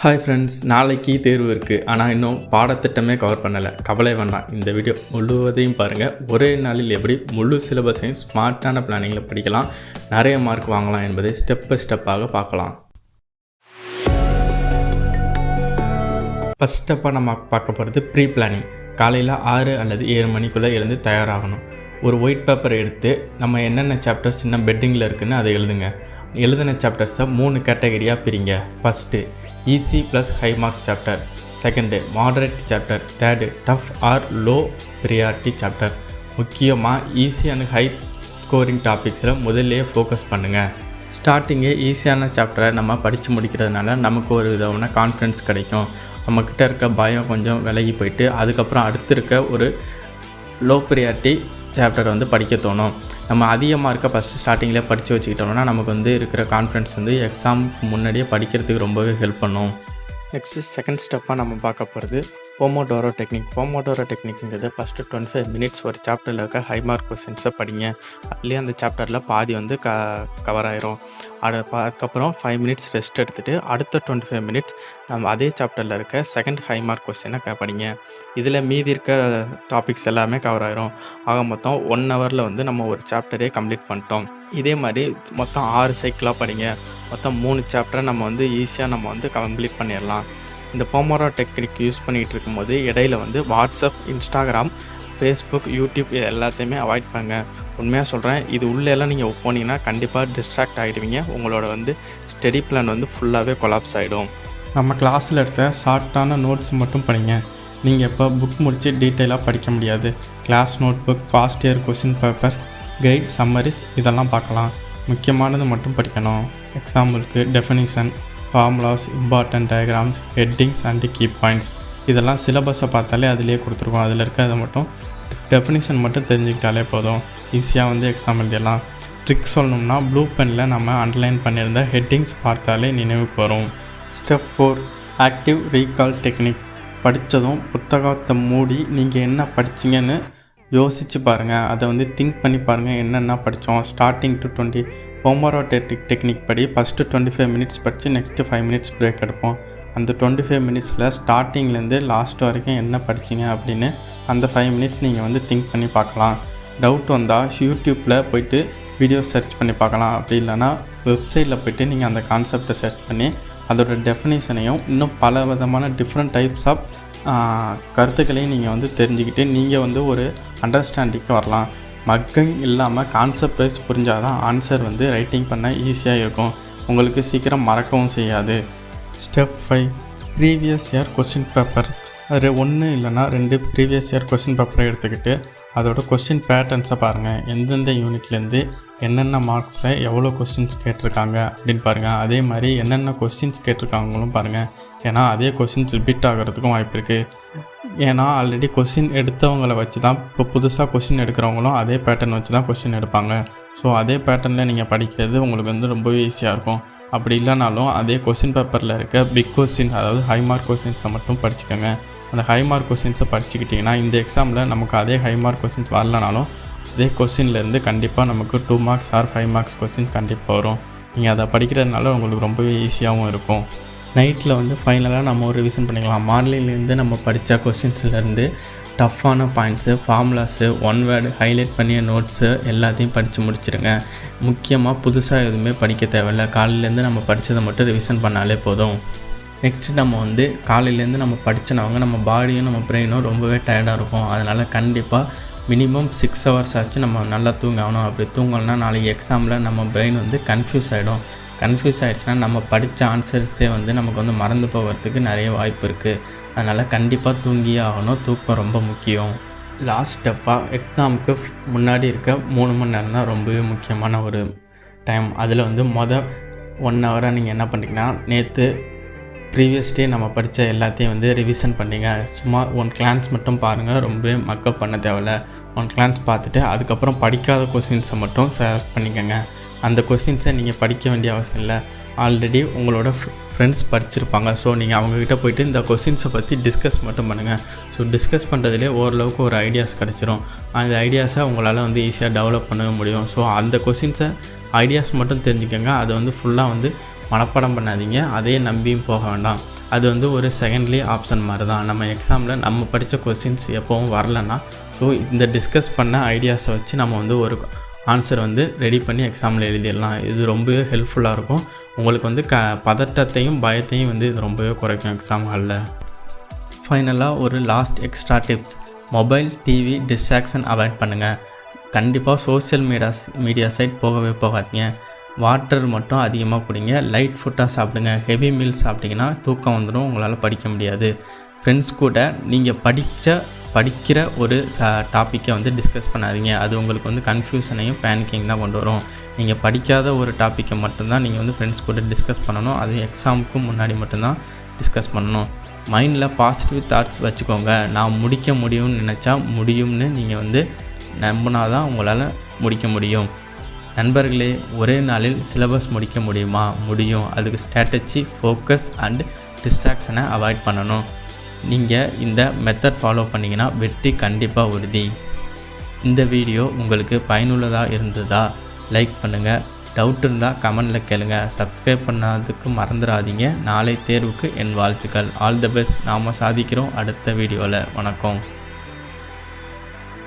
Hi friends, நாளைக்கு தேர்வு இருக்குது. ஆனால் இன்னும் பாடத்திட்டமே கவர் பண்ணலை. கவலை வேண்டாம், இந்த வீடியோ முழுவதையும் பாருங்கள். ஒரே நாளில் எப்படி முழு சிலபஸையும் ஸ்மார்ட்டான பிளானிங்கில் படிக்கலாம், நிறைய மார்க் வாங்கலாம் என்பதை ஸ்டெப் பை ஸ்டெப்பாக பார்க்கலாம். ஃபஸ்ட் ஸ்டெப்பாக நம்ம பார்க்க போகிறது ப்ரீ பிளானிங். காலையில் 6 அல்லது 7 மணிக்குள்ளே எழுந்து தயாராகணும். ஒரு ஒயிட் பேப்பரை எடுத்து நம்ம என்னென்ன சாப்டர்ஸ் இன்னும் பெட்டிங்கில் இருக்குதுன்னு அதை எழுதுங்க. எழுதின சாப்டர்ஸை 3 கேட்டகரியாக பிரிங்க. First easy plus high mark chapter, second moderate chapter, third tough or low priority chapter. முக்கியமாக ஈஸி அண்ட் ஹை ஸ்கோரிங் டாபிக்ஸில் முதல்லையே ஃபோக்கஸ் பண்ணுங்கள். ஸ்டார்டிங்கே ஈஸியான சாப்டரை நம்ம படித்து முடிக்கிறதுனால நமக்கு ஒரு விதமான கான்ஃபிடன்ஸ் கிடைக்கும். நம்மக்கிட்ட இருக்க பயம் கொஞ்சம் விலகி போயிட்டு அதுக்கப்புறம் அடுத்து இருக்க ஒரு லோ ப்ரியாரிட்டி சாப்டர் படிக்க தோணும். நம்ம அதிகமாக இருக்க ஃபஸ்ட்டு ஸ்டார்டிங்கில் படித்து வச்சுக்கிட்டோம்னா நமக்கு இருக்கிற கான்ஃபிடன்ஸ் எக்ஸாமுக்கு முன்னாடியே படிக்கிறதுக்கு ரொம்பவே ஹெல்ப் பண்ணும். நெக்ஸ்ட்டு செகண்ட் ஸ்டெப்பாக நம்ம பார்க்க போகிறது போமோடோரோ டெக்னிக். போமோடோரோ டெக்னிக்ங்கிறது ஃபஸ்ட்டு 25 மினிட்ஸ் ஒரு சாப்டரில் இருக்க ஹை மார்க் கொஸ்டின்ஸை படிங்க. அதுலேயே அந்த சாப்டரில் பாதி கவர் ஆயிரும். அதுக்கப்புறம் 5 மினிட்ஸ் ரெஸ்ட் எடுத்துகிட்டு அடுத்த 25 மினிட்ஸ் நம்ம அதே சாப்டரில் இருக்க செகண்ட் ஹை மார்க் கொஸ்டினை படிங்க. இதில் மீதி இருக்க டாபிக்ஸ் எல்லாமே கவர் ஆயிரும். ஆக மொத்தம் 1 ஹவரில் நம்ம ஒரு சாப்டரே கம்ப்ளீட் பண்ணிட்டோம். இதே மாதிரி மொத்தம் 6 சைக்கிளாக படிங்க. மொத்தம் 3 சாப்டரை நம்ம ஈஸியாக நம்ம கம்ப்ளீட் பண்ணிடலாம். இந்த போமோடோரோ டெக்னிக் யூஸ் பண்ணிகிட்டு இருக்கும்போது இடையில வாட்ஸ்அப், இன்ஸ்டாகிராம், ஃபேஸ்புக், யூடியூப் இது எல்லாத்தையுமே அவாய்ட் பண்ணுங்க. உண்மையாக சொல்கிறேன், இது உள்ளெல்லாம் நீங்கள் போனீங்கன்னா கண்டிப்பாக டிஸ்ட்ராக்ட் ஆகிடுவீங்க. உங்களோட ஸ்டடி பிளான் ஃபுல்லாகவே கொலாப்ஸ் ஆகிடும். நம்ம கிளாஸில் எடுத்த ஷார்ட்டான நோட்ஸ் மட்டும் படிங்க. நீங்கள் இப்போ புக் முடித்து டீட்டெயிலாக படிக்க முடியாது. Class notebook, past year question papers, guide, summaries இதெல்லாம் பார்க்கலாம். முக்கியமானது மட்டும் படிக்கணும். எக்ஸாம்பிளுக்கு definition, formulas, important diagrams, headings and key points இதெல்லாம் சிலபஸை பார்த்தாலே அதிலே கொடுத்துருக்கோம். அதில் இருக்கிறத மட்டும் டெஃபினிஷன் மட்டும் தெரிஞ்சுக்கிட்டாலே போதும். ஈஸியாக எக்ஸாம் எழுதிடலாம். ட்ரிக் சொல்லணும்னா ப்ளூ பெனில் நம்ம அண்டர்லைன் பண்ணியிருந்த ஹெட்டிங்ஸ் பார்த்தாலே நினைவுக்கு வரும். Step 4 active recall technique. படித்ததும் புத்தகத்தை மூடி நீங்கள் என்ன படிச்சிங்கன்னு யோசித்து பாருங்கள். அதை திங்க் பண்ணி பாருங்கள், என்னென்ன படித்தோம். ஸ்டார்டிங் டு 20 போமோடோரோ டெக்னிக் படி ஃபஸ்ட்டு 25 மினிட்ஸ் படித்து நெக்ஸ்ட்டு 5 மினிட்ஸ் பிரேக் எடுப்போம். அந்த 25 மினிட்ஸில் ஸ்டார்டிங்லேருந்து லாஸ்ட் வரைக்கும் என்ன படிச்சிங்க அப்படின்னு அந்த 5 மினிட்ஸ் நீங்கள் திங்க் பண்ணி பார்க்கலாம். டவுட் வந்தால் யூடியூப்பில் போய்ட்டு வீடியோ சர்ச் பண்ணி பார்க்கலாம். அப்படி இல்லைனா வெப்சைட்டில் போய்ட்டு நீங்கள் அந்த கான்செப்டை சர்ச் பண்ணி அதோட டெஃபினிஷனையும் இன்னும் பல விதமான டிஃப்ரெண்ட் டைப்ஸ் ஆஃப் கருத்துக்களையும் நீங்கள் தெரிஞ்சுக்கிட்டு நீங்கள் ஒரு அண்டர்ஸ்டாண்டிங்க்கு வரலாம். மக்கிங் இல்லாமல் கான்செப்ட் வைஸ் புரிஞ்சால் தான் ஆன்சர் ரைட்டிங் பண்ண ஈஸியாக இருக்கும். உங்களுக்கு சீக்கிரம் மறக்கவும் செய்யாது. Step 5 previous year question paper. அது 1 இல்லைனா 2 ப்ரீவியஸ் இயர் கொஸ்டின் பேப்பரை எடுத்துக்கிட்டு அதோட கொஸ்டின் பேட்டர்ன்ஸை பாருங்கள். எந்தெந்த யூனிட்லேருந்து என்னென்ன மார்க்ஸில் எவ்வளோ கொஸ்டின்ஸ் கேட்டிருக்காங்க அப்படின்னு பாருங்கள். அதே மாதிரி என்னென்ன கொஸ்டின்ஸ் கேட்டிருக்காங்களும் பாருங்கள். ஏன்னா அதே கொஸ்டின்ஸ் ரிப்பீட் ஆகிறதுக்கும் வாய்ப்பு இருக்குது. ஏன்னா ஆல்ரெடி கொஸ்டின் எடுத்தவங்களை வச்சு தான் இப்போ புதுசாக கொஸ்டின் எடுக்கிறவங்களும் அதே பேட்டர்ன் வச்சு தான் கொஸ்டின் எடுப்பாங்க. ஸோ அதே பேட்டர்னில் நீங்கள் படிக்கிறது உங்களுக்கு ரொம்பவே ஈஸியாக இருக்கும். அப்படி இல்லைனாலும் அதே கொஸ்டின் பேப்பரில் இருக்க பிக் கொஸ்டின், அதாவது ஹை மார்க் கொஸ்டின்ஸை மட்டும் படிச்சுக்கோங்க. அந்த ஹை மார்க் கொஸ்டின்ஸை படிச்சுக்கிட்டிங்கன்னா இந்த எக்ஸாமில் நமக்கு அதே ஹை மார்க் கொஸ்டின்ஸ் வரலனாலும் அதே கொஸ்டின்லேருந்து கண்டிப்பாக நமக்கு 2 மார்க்ஸ் ஆர் 5 மார்க்ஸ் கொஸ்டின் கண்டிப்பாக வரும். நீங்கள் அதை படிக்கிறதுனால உங்களுக்கு ரொம்பவே ஈஸியாகவும் இருக்கும். நைட்டில் ஃபைனலாக நம்ம ஒரு ரிவிஷன் பண்ணிக்கலாம். மார்னிங்லேருந்து நம்ம படித்த கொஸ்டின்ஸ்லேருந்து டஃப்பான பாயிண்ட்ஸு, ஃபார்முலாஸு, 1 வேர்டு ஹைலைட் பண்ணிய நோட்ஸு எல்லாத்தையும் படித்து முடிச்சிடுங்க. முக்கியமாக புதுசாக எதுவுமே படிக்க தேவையில்லை. காலையிலேருந்து நம்ம படித்ததை மட்டும் ரிவிஷன் பண்ணாலே போதும். நெக்ஸ்ட்டு நம்ம காலையிலேருந்து நம்ம படித்தனவங்க நம்ம பாடியும் நம்ம பிரெயினும் ரொம்பவே டயர்டாக இருக்கும். அதனால் கண்டிப்பாக மினிமம் 6 ஹவர்ஸ் ஆச்சு நம்ம நல்லா தூங்கணும். அப்படி தூங்கலைன்னா நாளைக்கு எக்ஸாமில் நம்ம பிரெயின் கன்ஃபியூஸ் ஆகிடும். கன்ஃபியூஸ் ஆகிடுச்சுன்னா நம்ம படித்த ஆன்சர்ஸே நமக்கு மறந்து போகிறதுக்கு நிறைய வாய்ப்பு இருக்குது. அதனால் கண்டிப்பாக தூங்கியே ஆகணும். தூக்கம் ரொம்ப முக்கியம். லாஸ்ட் ஸ்டெப்பாக எக்ஸாமுக்கு முன்னாடி இருக்க 3 மணி நேரம் தான் ரொம்பவே முக்கியமான ஒரு டைம். அதில் 1 ஹவராக நீங்கள் என்ன பண்ணிங்கன்னா நேற்று ப்ரீவியஸ் டே நம்ம படித்த எல்லாத்தையும் ரிவிஷன் பண்ணிங்க. சும்மா 1 கிளான்ஸ் மட்டும் பாருங்கள். ரொம்பவே மக்கப் பண்ண தேவையில்ல. 1 கிளான்ஸ் பார்த்துட்டு அதுக்கப்புறம் படிக்காத கொஸ்டின்ஸை மட்டும் செலக்ட் பண்ணிக்கோங்க. அந்த கொஸ்டின்ஸை நீங்கள் படிக்க வேண்டிய அவசியம் இல்லை. ஆல்ரெடி உங்களோட ஃப்ரெண்ட்ஸ் படிச்சிருப்பாங்க. ஸோ நீங்கள் அவங்கக்கிட்ட போய்ட்டு இந்த கொஸ்டின்ஸை பற்றி டிஸ்கஸ் மட்டும் பண்ணுங்கள். ஸோ டிஸ்கஸ் பண்ணுறதுலே ஓரளவுக்கு ஒரு ஐடியாஸ் கிடச்சிரும். அந்த ஐடியாஸை உங்களால் ஈஸியாக டெவலப் பண்ண முடியும். ஸோ அந்த கொஸ்டின்ஸை ஐடியாஸ் மட்டும் தெரிஞ்சுக்கோங்க. அதை ஃபுல்லாக மனப்பாடம் பண்ணாதீங்க. அதையே நம்பியும் போக வேண்டாம். அது வந்து ஒரு செகண்ட்லி ஆப்ஷன் மாதிரி தான். நம்ம எக்ஸாமில் நம்ம படித்த கொஸ்டின்ஸ் எப்போவும் வரலன்னா ஸோ இந்த டிஸ்கஸ் பண்ண ஐடியாஸை வச்சு நம்ம வந்து ஒரு ஆன்சர் வந்து ரெடி பண்ணி எக்ஸாமில் எழுதிடலாம். இது ரொம்பவே ஹெல்ப்ஃபுல்லாக இருக்கும். உங்களுக்கு வந்து பதட்டத்தையும் பயத்தையும் வந்து இது ரொம்பவே குறைக்கும் எக்ஸாம் ஹாலில். ஃபைனலாக ஒரு last extra tips. Mobile, TV distraction avoid பண்ணுங்கள். கண்டிப்பாக சோஷியல் மீடியா சைட் போகவே போகாதீங்க. வாட்டர் மட்டும் அதிகமாக குடிங்க. லைட் ஃபுட்டாக சாப்பிடுங்க. ஹெவி மீல்ஸ் சாப்பிட்டிங்கன்னா தூக்கம் வந்துடும், உங்களால் படிக்க முடியாது. ஃப்ரெண்ட்ஸ் கூட நீங்கள் படிக்கிற ஒரு டாப்பிக்கை வந்து டிஸ்கஸ் பண்ணாதீங்க. அது உங்களுக்கு வந்து கன்ஃபியூஷனையும் பேனிக்கிங் தான் கொண்டு வரும். நீங்கள் படிக்காத ஒரு டாப்பிக்கை மட்டும்தான் நீங்கள் வந்து ஃப்ரெண்ட்ஸ் கூட டிஸ்கஸ் பண்ணணும். அது எக்ஸாமுக்கு முன்னாடி மட்டும்தான் டிஸ்கஸ் பண்ணணும். மைண்டில் பாசிட்டிவ் தாட்ஸ் வச்சுக்கோங்க. நான் முடிக்க முடியும்னு நினச்சா முடியும்னு நீங்கள் வந்து நம்பினா தான் உங்களால் முடிக்க முடியும். நண்பர்களே, ஒரே நாளில் சிலபஸ் முடிக்க முடியுமா? முடியும். அதுக்கு ஸ்ட்ராட்டஜி, ஃபோக்கஸ் அண்ட் டிஸ்ட்ராக்ஷனை அவாய்ட் பண்ணணும். நீங்கள் இந்த மெத்தட் ஃபாலோ பண்ணிங்கன்னா வெற்றி கண்டிப்பாக உறுதி. இந்த வீடியோ உங்களுக்கு பயனுள்ளதாக இருந்ததா? லைக் பண்ணுங்கள். டவுட் இருந்தால் கமெண்டில் கேளுங்க. சப்ஸ்கிரைப் பண்ணாததுக்கு மறந்துடாதீங்க. நாளை தேர்வுக்கு என் வாழ்த்துக்கள். All the best. நாம் சாதிக்கிறோம். அடுத்த வீடியோவில். வணக்கம்.